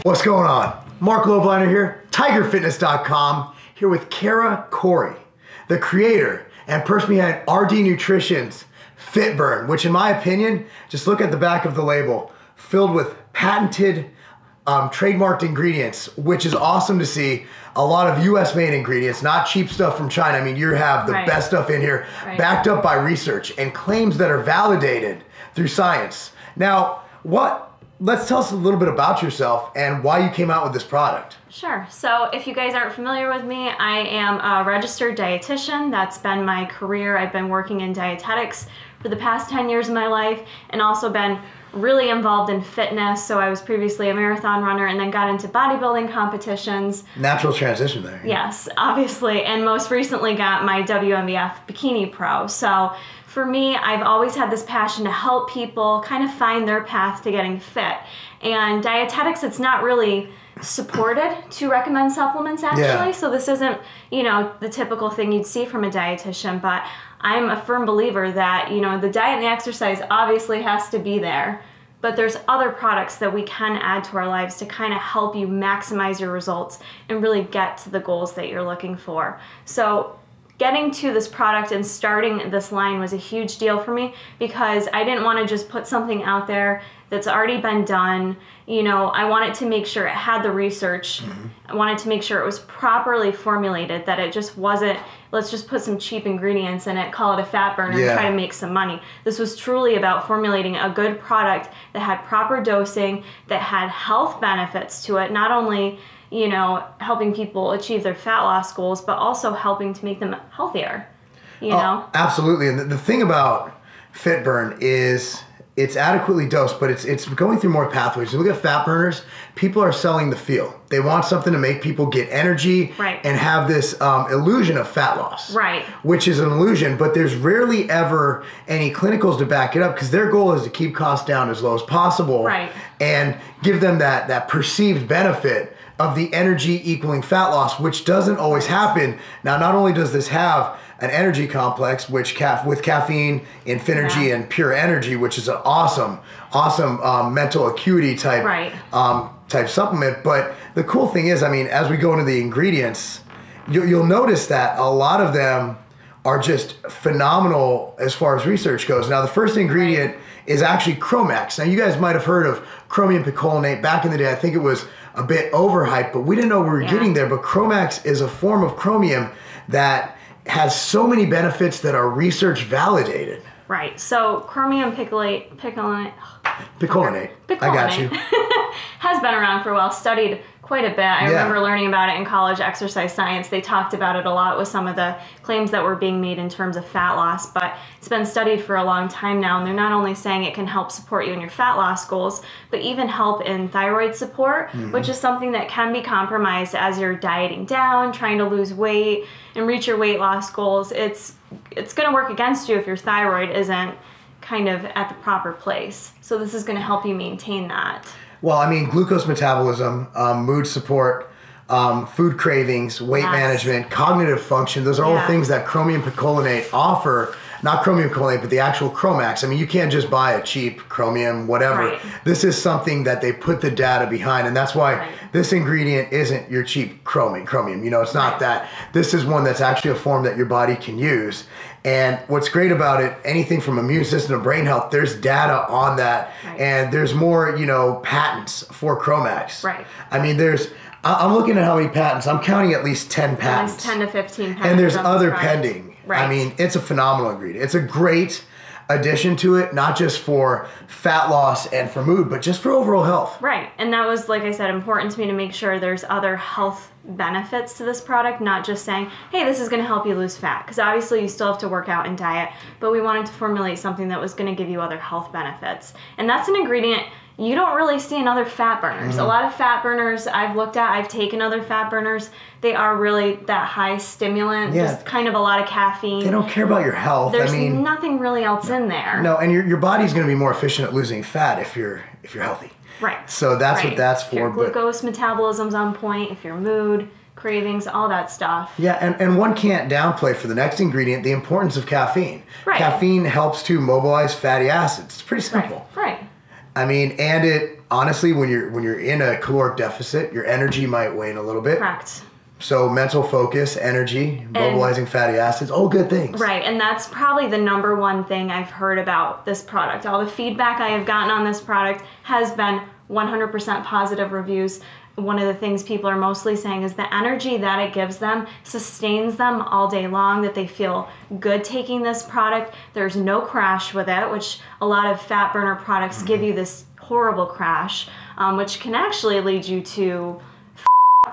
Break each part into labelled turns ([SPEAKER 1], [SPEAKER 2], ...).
[SPEAKER 1] What's going on? Marc Lobliner here, TigerFitness.com, here with Kara Corey, the creator and person behind RD Nutrition's Fitburn, which in my opinion, just look at the back of the label, filled with patented, trademarked ingredients, which is awesome to see. A lot of US made ingredients, not cheap stuff from China. I mean, you have the best stuff in here, backed up by research and claims that are validated through science. Now, let's tell us a little bit about yourself and why you came out with this product.
[SPEAKER 2] Sure. So if you guys aren't familiar with me, I am a registered dietitian. That's been my career. I've been working in dietetics for the past 10 years of my life and also been really involved in fitness. So I was previously a marathon runner and then got into bodybuilding competitions.
[SPEAKER 1] Natural transition there.
[SPEAKER 2] Yes, obviously. And most recently got my WNBF Bikini Pro. So for me, I've always had this passion to help people kind of find their path to getting fit. And dietetics, it's not really supported to recommend supplements actually. Yeah. So this isn't, the typical thing you'd see from a dietitian, but I'm a firm believer that, the diet and the exercise obviously has to be there, but there's other products that we can add to our lives to kind of help you maximize your results and really get to the goals that you're looking for. So getting to this product and starting this line was a huge deal for me because I didn't want to just put something out there that's already been done. I wanted to make sure it had the research. I wanted to make sure it was properly formulated, that it just wasn't, let's just put some cheap ingredients in it, call it a fat burner, and try to make some money. This was truly about formulating a good product that had proper dosing, that had health benefits to it, not only helping people achieve their fat loss goals, but also helping to make them healthier,
[SPEAKER 1] Oh, absolutely. And the thing about Fitburn is it's adequately dosed, but it's going through more pathways. You look at fat burners, people are selling the feel. They want something to make people get energy and have this illusion of fat loss, which is an illusion, but there's rarely ever any clinicals to back it up because their goal is to keep costs down as low as possible and give them that perceived benefit of the energy equaling fat loss, which doesn't always happen. Now, not only does this have an energy complex, which with caffeine, Infinergy, and Pure Energy, which is an awesome mental acuity type supplement. But the cool thing is, as we go into the ingredients, you'll notice that a lot of them are just phenomenal as far as research goes. Now, the first ingredient is actually Chromium. Now, you guys might have heard of Chromium picolinate. Back in the day, I think it was a bit overhyped, but we didn't know we were getting there. But Chromax is a form of chromium that has so many benefits that are research validated. Right. So
[SPEAKER 2] Chromium picolinate.
[SPEAKER 1] I got you.
[SPEAKER 2] Has been around for a while, studied quite a bit. I remember learning about it in college exercise science. They talked about it a lot with some of the claims that were being made in terms of fat loss, but it's been studied for a long time now, and they're not only saying it can help support you in your fat loss goals, but even help in thyroid support, which is something that can be compromised as you're dieting down, trying to lose weight, and reach your weight loss goals. It's going to work against you if your thyroid isn't kind of at the proper place. So this is going to help you maintain that.
[SPEAKER 1] Well, glucose metabolism, mood support, food cravings, weight management, cognitive function, those are all things that Chromium picolinate offer. Not Chromium picolinate, but the actual Chromax. You can't just buy a cheap Chromium, whatever. This is something that they put the data behind, and that's why this ingredient isn't your cheap Chromium. It's not that. This is one that's actually a form that your body can use. And what's great about it, anything from immune system to brain health, there's data on that. And there's more, patents for Chromax. I'm looking at how many patents. I'm counting at least 10 patents.
[SPEAKER 2] At least 10 to 15 patents.
[SPEAKER 1] And there's other pending. It's a phenomenal ingredient. It's a great addition to it, not just for fat loss and for mood, but just for overall health.
[SPEAKER 2] Right. And that was, like I said, important to me to make sure there's other health benefits to this product, not just saying, hey, this is going to help you lose fat, because obviously you still have to work out and diet, but we wanted to formulate something that was going to give you other health benefits. And that's an ingredient you don't really see in other fat burners. A lot of fat burners I've looked at, I've taken other fat burners, they are really that high stimulant, just kind of a lot of caffeine.
[SPEAKER 1] They don't care about your health.
[SPEAKER 2] There's nothing really else in there.
[SPEAKER 1] No, and your body's going to be more efficient at losing fat if you're healthy.
[SPEAKER 2] Right.
[SPEAKER 1] So that's what that's for.
[SPEAKER 2] If your glucose metabolism's on point, if your mood, cravings, all that stuff.
[SPEAKER 1] Yeah, and one can't downplay for the next ingredient the importance of caffeine. Caffeine helps to mobilize fatty acids. It's pretty simple.
[SPEAKER 2] Right.
[SPEAKER 1] And it honestly, when you're in a caloric deficit, your energy might wane a little bit.
[SPEAKER 2] Correct.
[SPEAKER 1] So mental focus, energy, mobilizing fatty acids, all good things.
[SPEAKER 2] Right, and that's probably the number one thing I've heard about this product. All the feedback I have gotten on this product has been 100% positive reviews. One of the things people are mostly saying is the energy that it gives them sustains them all day long, that they feel good taking this product. There's no crash with it, which a lot of fat burner products give you this horrible crash, which can actually lead you to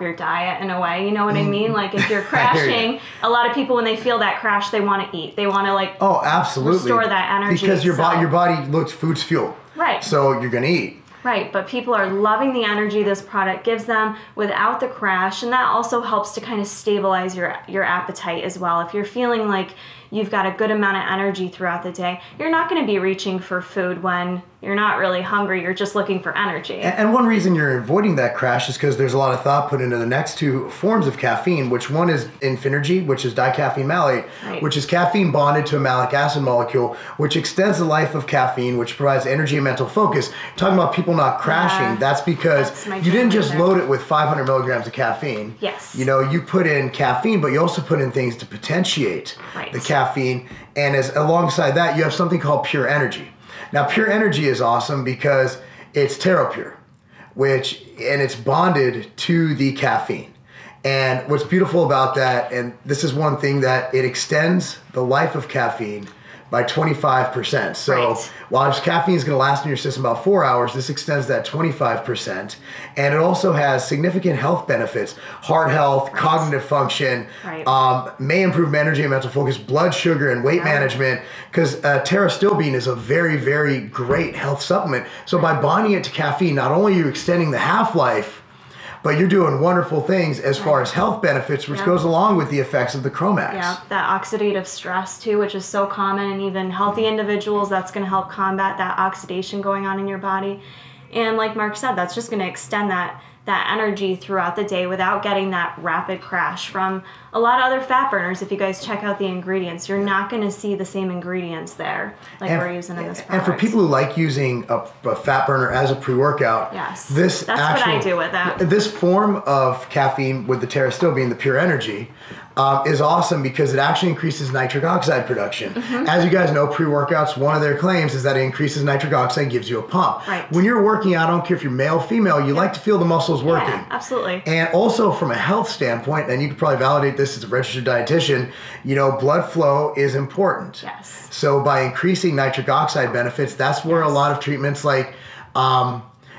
[SPEAKER 2] your diet in a way, you know what I mean? Like if you're crashing, a lot of people when they feel that crash, they want to eat. They want to like restore that energy.
[SPEAKER 1] Because your body looks, food's fuel.
[SPEAKER 2] Right.
[SPEAKER 1] So you're going to eat.
[SPEAKER 2] Right, but people are loving the energy this product gives them without the crash, and that also helps to kind of stabilize your appetite as well. If you're feeling like you've got a good amount of energy throughout the day, you're not going to be reaching for food when you're not really hungry, you're just looking for energy.
[SPEAKER 1] And one reason you're avoiding that crash is because there's a lot of thought put into the next two forms of caffeine, which one is Infinergy, which is dicaffeine malate, which is caffeine bonded to a malic acid molecule, which extends the life of caffeine, which provides energy and mental focus. Talking about people not crashing, that's because you didn't just load it with 500 milligrams of caffeine.
[SPEAKER 2] Yes.
[SPEAKER 1] You know, you put in caffeine, but you also put in things to potentiate the caffeine. And as alongside that, you have something called pure energy. Now, pure energy is awesome because it's TerraPure, and it's bonded to the caffeine. And what's beautiful about that, and this is one thing, that it extends the life of caffeine by 25%. So while caffeine is going to last in your system about 4 hours, this extends that 25%. And it also has significant health benefits: heart health, cognitive function, may improve energy and mental focus, blood sugar and weight management, because pterostilbene is a very, very great health supplement. So by bonding it to caffeine, not only are you extending the half-life, but you're doing wonderful things as far as health benefits, which goes along with the effects of the Chromax.
[SPEAKER 2] Yeah, that oxidative stress too, which is so common in even healthy individuals. That's going to help combat that oxidation going on in your body. And like Marc said, that's just going to extend that energy throughout the day without getting that rapid crash from a lot of other fat burners. If you guys check out the ingredients, you're not going to see the same ingredients there like we're using in this product.
[SPEAKER 1] And for people who like using a fat burner as a pre-workout, that's what
[SPEAKER 2] I do with that.
[SPEAKER 1] This form of caffeine with the pterostilbene, the pure energy, is awesome because it actually increases nitric oxide production. As you guys know, pre-workouts, one of their claims is that it increases nitric oxide and gives you a pump. When you're working out, I don't care if you're male or female, you like to feel the muscles working.
[SPEAKER 2] Yeah, absolutely.
[SPEAKER 1] And also from a health standpoint, and you can probably validate this as a registered dietitian, you know, blood flow is important.
[SPEAKER 2] Yes.
[SPEAKER 1] So by increasing nitric oxide benefits, that's where a lot of treatments like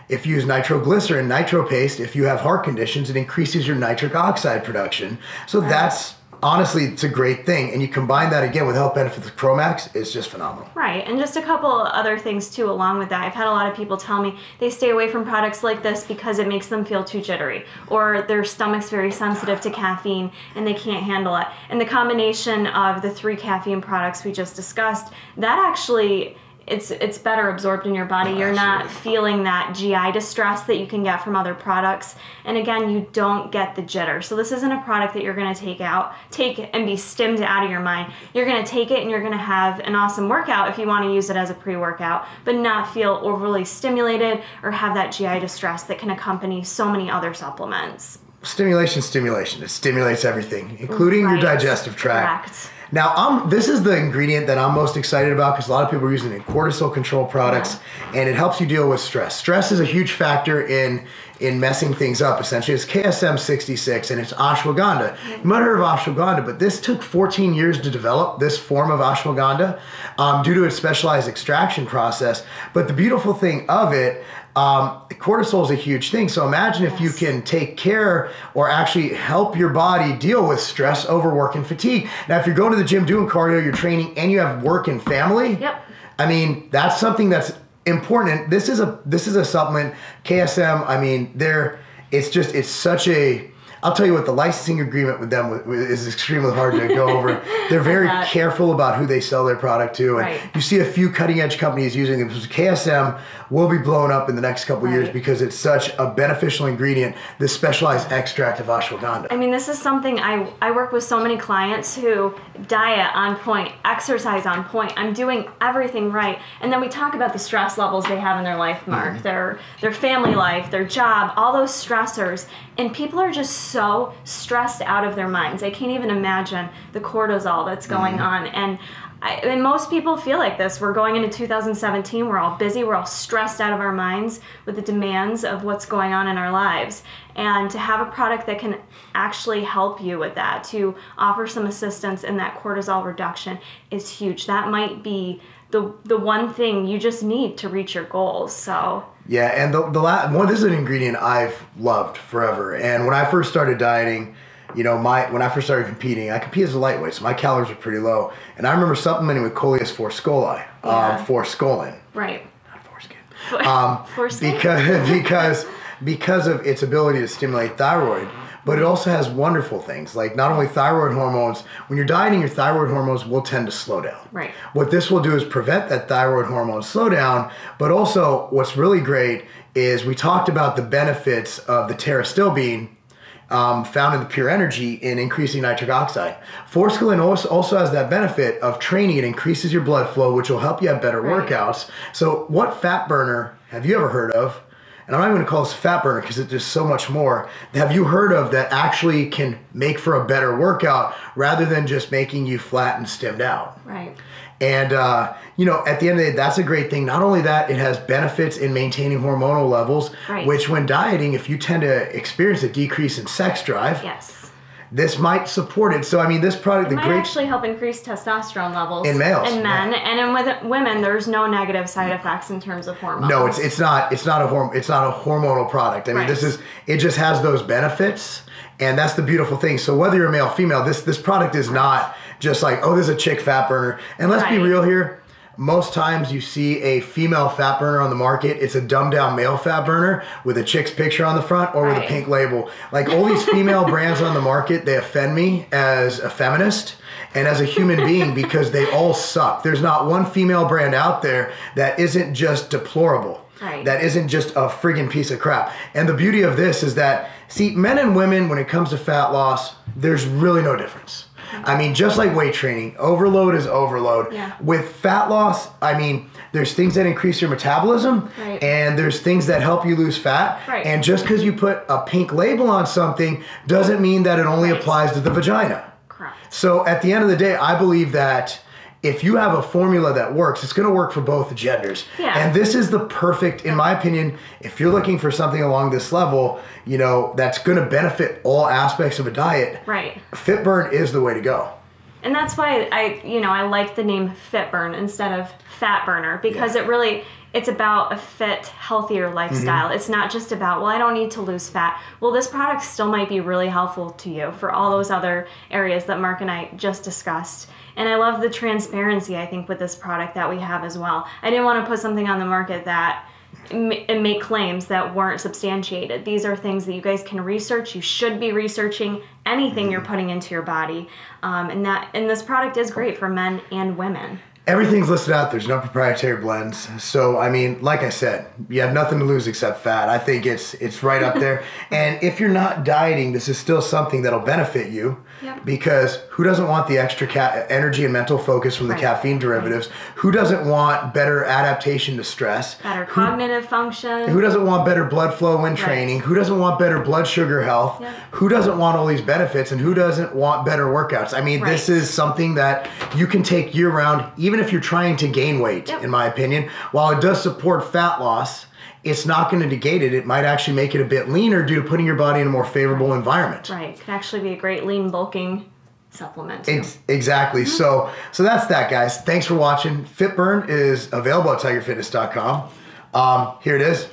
[SPEAKER 1] if you use nitroglycerin, nitro paste, if you have heart conditions, it increases your nitric oxide production. So that's, honestly, it's a great thing. And you combine that again with health benefits of Chromax, it's just phenomenal. Right.
[SPEAKER 2] And just a couple other things too along with that. I've had a lot of people tell me they stay away from products like this because it makes them feel too jittery, or their stomach's very sensitive to caffeine and they can't handle it. And the combination of the 3 caffeine products we just discussed, that actually, it's better absorbed in your body. You're not feeling that GI distress that you can get from other products. And again, you don't get the jitter. So this isn't a product that you're going to take and be stimmed out of your mind. You're going to take it and you're going to have an awesome workout if you want to use it as a pre-workout, but not feel overly stimulated or have that GI distress that can accompany so many other supplements.
[SPEAKER 1] Stimulation. It stimulates everything, including your digestive tract.
[SPEAKER 2] Correct.
[SPEAKER 1] Now, this is the ingredient that I'm most excited about because a lot of people are using it in cortisol control products, and it helps you deal with stress. Stress is a huge factor in messing things up, essentially. It's KSM 66, and it's ashwagandha. You might have heard of ashwagandha, but this took 14 years to develop, this form of ashwagandha, due to its specialized extraction process. But the beautiful thing of it, cortisol is a huge thing. So imagine if you can take care or actually help your body deal with stress, overwork, and fatigue. Now, if you're going to the gym doing cardio, you're training, and you have work and family, I mean, that's something that's important. And this is a supplement, KSM. I mean, it's such a I'll tell you what, the licensing agreement with them is extremely hard to go over. They're very careful about who they sell their product to. And you see a few cutting edge companies using them. KSM will be blowing up in the next couple of years because it's such a beneficial ingredient, this specialized extract of ashwagandha.
[SPEAKER 2] I mean, this is something I work with so many clients who diet on point, exercise on point. I'm doing everything right. And then we talk about the stress levels they have in their life, Marc, their family life, their job, all those stressors. And people are just so stressed out of their minds. I can't even imagine the cortisol that's going on. And most people feel like this. We're going into 2017. We're all busy. We're all stressed out of our minds with the demands of what's going on in our lives. And to have a product that can actually help you with that, to offer some assistance in that cortisol reduction is huge. That might be the one thing you just need to reach your goals. So
[SPEAKER 1] yeah, and this is an ingredient I've loved forever. And when I first started dieting, when I first started competing, I compete as a lightweight, so my calories were pretty low. And I remember supplementing with Coleus for Scoli, for Scolin.
[SPEAKER 2] Right.
[SPEAKER 1] Not foreskin. Because of its ability to stimulate thyroid. But it also has wonderful things, like not only thyroid hormones. When you're dieting, your thyroid hormones will tend to slow down.
[SPEAKER 2] Right.
[SPEAKER 1] What this will do is prevent that thyroid hormone slowdown, but also what's really great is we talked about the benefits of the pterostilbene found in the Pure Energy in increasing nitric oxide. Forskolin also has that benefit of training. It increases your blood flow, which will help you have better workouts. So what fat burner have you ever heard of? And I'm not even going to call this a fat burner because there's so much more. Have you heard of that actually can make for a better workout rather than just making you flat and stimmed out?
[SPEAKER 2] Right.
[SPEAKER 1] And, at the end of the day, that's a great thing. Not only that, it has benefits in maintaining hormonal levels, which when dieting, if you tend to experience a decrease in sex drive, this might support it. So, I mean, this product...
[SPEAKER 2] It might actually help increase testosterone levels.
[SPEAKER 1] In males.
[SPEAKER 2] In men. And in women, there's no negative side effects in terms of hormones.
[SPEAKER 1] No, it's not a hormonal product. I mean, it just has those benefits. And that's the beautiful thing. So whether you're a male or female, this product is not just like, oh, this is a chick fat burner. And let's be real here. Most times you see a female fat burner on the market, it's a dumbed down male fat burner with a chick's picture on the front or with a pink label. Like all these female brands on the market, they offend me as a feminist and as a human being because they all suck. There's not one female brand out there that isn't just deplorable. That isn't just a friggin' piece of crap. And the beauty of this is that, see, men and women, when it comes to fat loss, there's really no difference. I mean, just like weight training, overload is overload. With fat loss, I mean, there's things that increase your metabolism and there's things that help you lose fat. And just because you put a pink label on something doesn't mean that it only applies to the vagina. So at the end of the day, I believe that if you have a formula that works, it's going to work for both genders. And this is the perfect, in my opinion, if you're looking for something along this level, that's going to benefit all aspects of a diet. Fitburn is the way to go.
[SPEAKER 2] And that's why I like the name Fitburn instead of Fat Burner because it's about a fit, healthier lifestyle. It's not just about, well, I don't need to lose fat. Well, this product still might be really helpful to you for all those other areas that Marc and I just discussed. And I love the transparency, I think, with this product that we have as well. I didn't want to put something on the market that make claims that weren't substantiated. These are things that you guys can research. You should be researching anything you're putting into your body. And this product is great for men and women.
[SPEAKER 1] Everything's listed out. There's no proprietary blends. So, I mean, like I said, you have nothing to lose except fat. I think it's right up there. And if you're not dieting, this is still something that'll benefit you because who doesn't want the extra energy and mental focus from the caffeine derivatives? Who doesn't want better adaptation to stress?
[SPEAKER 2] Better cognitive function.
[SPEAKER 1] Who doesn't want better blood flow when training? Who doesn't want better blood sugar health? Who doesn't want all these benefits? And who doesn't want better workouts? I mean, this is something that you can take year round, even if you're trying to gain weight, in my opinion. While it does support fat loss, it's not going to negate it. It might actually make it a bit leaner due to putting your body in a more favorable environment.
[SPEAKER 2] It could actually be a great lean bulking supplement.
[SPEAKER 1] Exactly. So that's that, guys. Thanks for watching. Fitburn is available at tigerfitness.com. Here it is.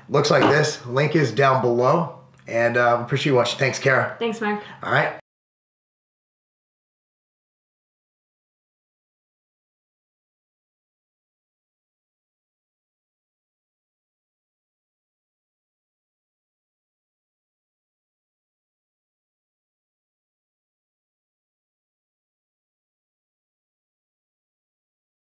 [SPEAKER 1] Looks like this. Link is down below. And appreciate you watching. Thanks, Kara.
[SPEAKER 2] Thanks, Marc.
[SPEAKER 1] All right.